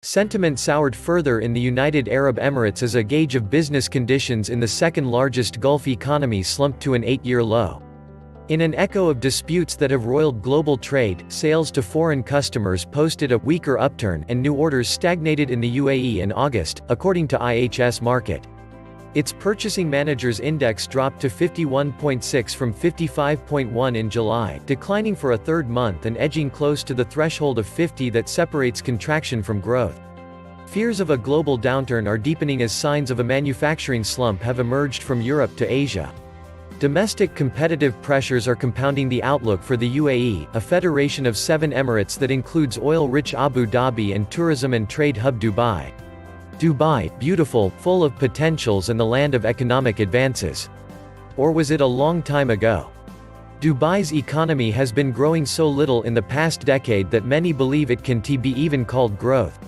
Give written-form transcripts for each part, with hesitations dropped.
Sentiment soured further in the United Arab Emirates as a gauge of business conditions in the second-largest Gulf economy slumped to an 8-year low. In an echo of disputes that have roiled global trade, sales to foreign customers posted a weaker upturn and new orders stagnated in the UAE in August, according to IHS Markit. Its Purchasing Managers Index dropped to 51.6 from 55.1 in July, declining for a third month and edging close to the threshold of 50 that separates contraction from growth. Fears of a global downturn are deepening as signs of a manufacturing slump have emerged from Europe to Asia. Domestic competitive pressures are compounding the outlook for the UAE, a federation of 7 emirates that includes oil-rich Abu Dhabi and tourism and trade hub Dubai. Dubai, beautiful, full of potentials and the land of economic advances. Or was it a long time ago? Dubai's economy has been growing so little in the past decade that many believe it can't be even called growth.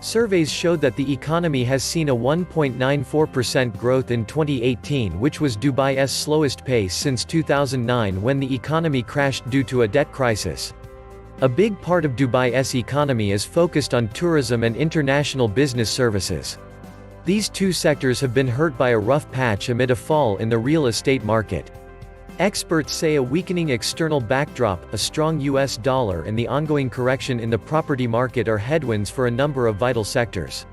Surveys showed that the economy has seen a 1.94% growth in 2018, which was Dubai's slowest pace since 2009 when the economy crashed due to a debt crisis. A big part of Dubai's economy is focused on tourism and international business services. These two sectors have been hurt by a rough patch amid a fall in the real estate market. Experts say a weakening external backdrop, a strong US dollar and the ongoing correction in the property market are headwinds for a number of vital sectors.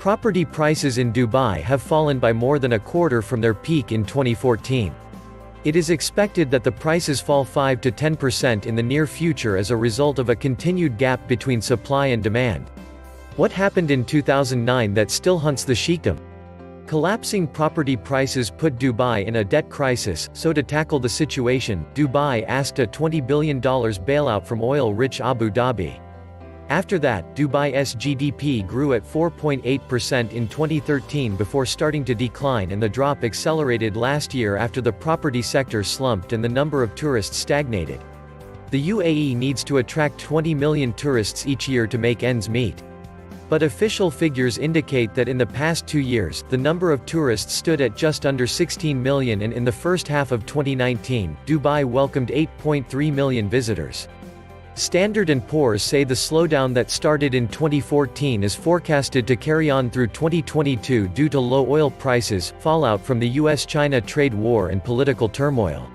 Property prices in Dubai have fallen by more than a quarter from their peak in 2014. It is expected that the prices fall 5 to 10% in the near future as a result of a continued gap between supply and demand. What happened in 2009 that still haunts the sheikdom? Collapsing property prices put Dubai in a debt crisis, so to tackle the situation, Dubai asked a $20 billion bailout from oil-rich Abu Dhabi. After that, Dubai's GDP grew at 4.8% in 2013 before starting to decline, and the drop accelerated last year after the property sector slumped and the number of tourists stagnated. The UAE needs to attract 20 million tourists each year to make ends meet. But official figures indicate that in the past 2 years, the number of tourists stood at just under 16 million, and in the first half of 2019, Dubai welcomed 8.3 million visitors. Standard & Poor's say the slowdown that started in 2014 is forecasted to carry on through 2022 due to low oil prices, fallout from the US-China trade war and political turmoil.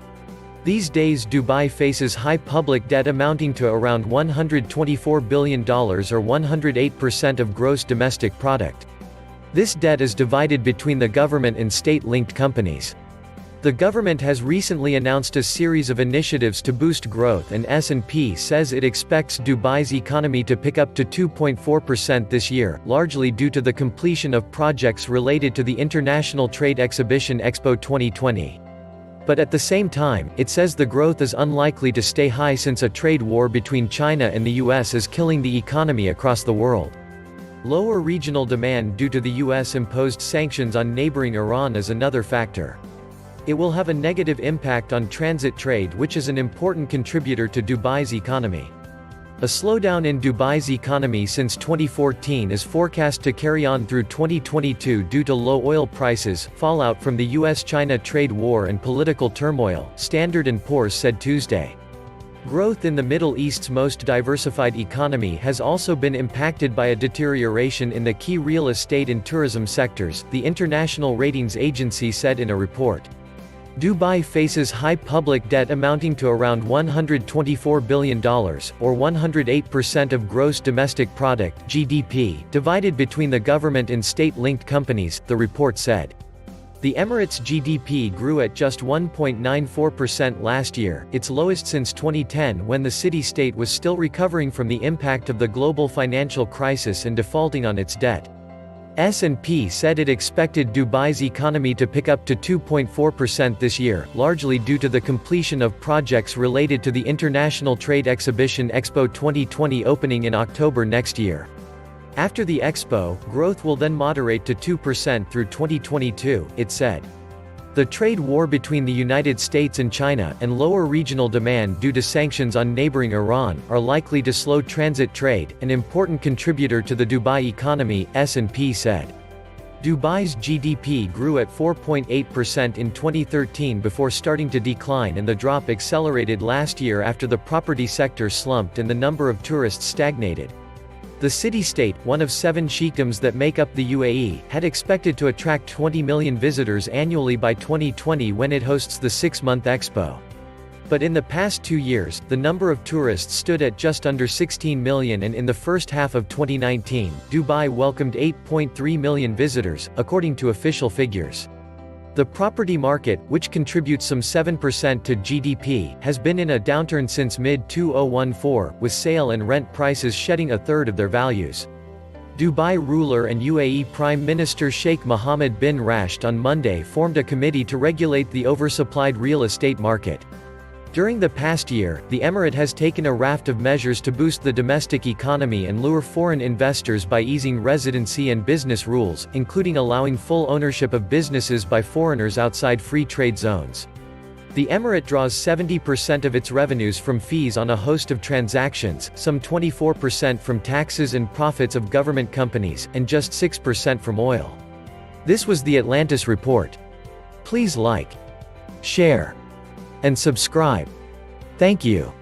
These days Dubai faces high public debt amounting to around $124 billion or 108% of gross domestic product. This debt is divided between the government and state-linked companies. The government has recently announced a series of initiatives to boost growth, and S&P says it expects Dubai's economy to pick up to 2.4% this year, largely due to the completion of projects related to the international trade exhibition Expo 2020. But at the same time, it says the growth is unlikely to stay high since a trade war between China and the US is killing the economy across the world. Lower regional demand due to the US-imposed sanctions on neighboring Iran is another factor. It will have a negative impact on transit trade, which is an important contributor to Dubai's economy. A slowdown in Dubai's economy since 2014 is forecast to carry on through 2022 due to low oil prices, fallout from the US-China trade war and political turmoil, Standard & Poor's said Tuesday. Growth in the Middle East's most diversified economy has also been impacted by a deterioration in the key real estate and tourism sectors, the international ratings agency said in a report. Dubai faces high public debt amounting to around $124 billion, or 108% of gross domestic product (GDP), divided between the government and state-linked companies, the report said. The Emirates' GDP grew at just 1.94% last year, its lowest since 2010 when the city-state was still recovering from the impact of the global financial crisis and defaulting on its debt. S&P said it expected Dubai's economy to pick up to 2.4% this year, largely due to the completion of projects related to the international trade exhibition Expo 2020 opening in October next year. After the Expo, growth will then moderate to 2% through 2022, it said. The trade war between the United States and China, and lower regional demand due to sanctions on neighboring Iran, are likely to slow transit trade, an important contributor to the Dubai economy, S&P said. Dubai's GDP grew at 4.8% in 2013 before starting to decline, and the drop accelerated last year after the property sector slumped and the number of tourists stagnated. The city-state, one of 7 sheikdoms that make up the UAE, had expected to attract 20 million visitors annually by 2020 when it hosts the 6-month expo. But in the past 2 years, the number of tourists stood at just under 16 million, and in the first half of 2019, Dubai welcomed 8.3 million visitors, according to official figures. The property market, which contributes some 7% to GDP, has been in a downturn since mid-2014, with sale and rent prices shedding a third of their values. Dubai ruler and UAE Prime Minister Sheikh Mohammed bin Rashid on Monday formed a committee to regulate the oversupplied real estate market. During the past year, the emirate has taken a raft of measures to boost the domestic economy and lure foreign investors by easing residency and business rules, including allowing full ownership of businesses by foreigners outside free trade zones. The emirate draws 70% of its revenues from fees on a host of transactions, some 24% from taxes and profits of government companies, and just 6% from oil. This was the Atlantis Report. Please like, share, and subscribe. Thank you.